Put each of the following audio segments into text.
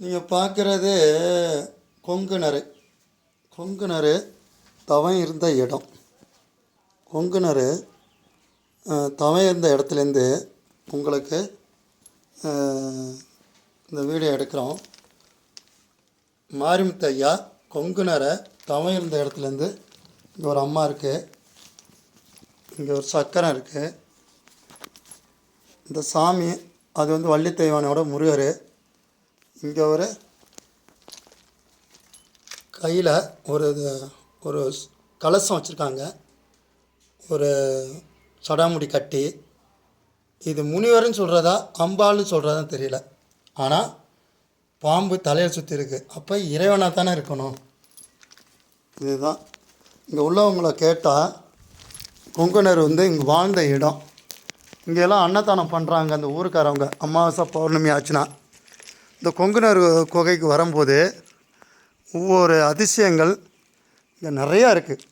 நீங்கள் பார்க்குறது கொங்குணர். கொங்குணர் தவம் இருந்த இடம். கொங்குணர் தவம் இருந்த இடத்துலேருந்து உங்களுக்கு இந்த வீடியோ எடுக்கிறோம். மாரிமுத்து ஐயா கொங்குணரை தவம் இருந்த இடத்துலேருந்து இங்கே ஒரு அம்மா இருக்குது, இங்கே ஒரு சக்கரம் இருக்குது. இந்த சாமி அது வந்து வள்ளி தெய்வானோட முருகர். இங்கே ஒரு கையில் ஒரு கலசம் வச்சுருக்காங்க, ஒரு சடாமுடி கட்டி. இது முனிவர்னு சொல்கிறதா அம்பாள்னு சொல்கிறதான்னு தெரியல, ஆனால் பாம்பு தலையை சுற்றி இருக்குது. அப்போ இறைவனாக தானே இருக்கணும். இதுதான் இங்கே உள்ளவங்களை கேட்டால் கொங்குணர் வந்து இங்கே வாழ்ந்த இடம். இங்கெல்லாம் அன்னதானம் பண்ணுறாங்க அந்த ஊருக்காரவங்க. அமாவாசை பௌர்ணமி ஆச்சுன்னா இந்த கொங்குணர் குகைக்கு வரும்போது ஒவ்வொரு அதிசயங்கள் இங்கே நிறையா இருக்குது.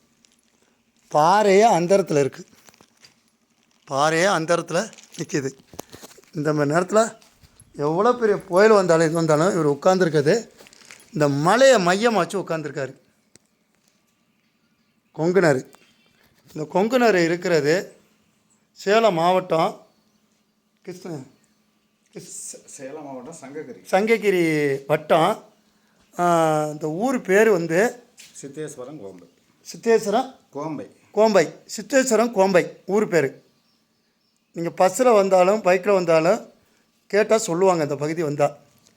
பாறையே அந்தரத்தில் இருக்குது, பாறையே அந்தரத்தில் நிற்கிது. இந்த மாதிரி நேரத்தில் எவ்வளோ பெரிய புயல் வந்தாலும் இது வந்தாலும் இவர் உட்காந்துருக்குது இந்த மலையை மையமாக வச்சு உட்காந்துருக்காரு கொங்குணர். இந்த கொங்குணர் இருக்கிறது சேலம் மாவட்டம் சேலம் மாவட்டம் சங்ககிரி வட்டம். இந்த ஊர் பேர் வந்து சித்தேஸ்வரம் கோம்பை. சித்தேஸ்வரம் கோம்பை கோம்பை சித்தேஸ்வரம் கோம்பை ஊர் பேர். நீங்கள் பஸ்ஸில் வந்தாலும் பைக்கில் வந்தாலும் கேட்டால் சொல்லுவாங்க இந்த பகுதி வந்தால்.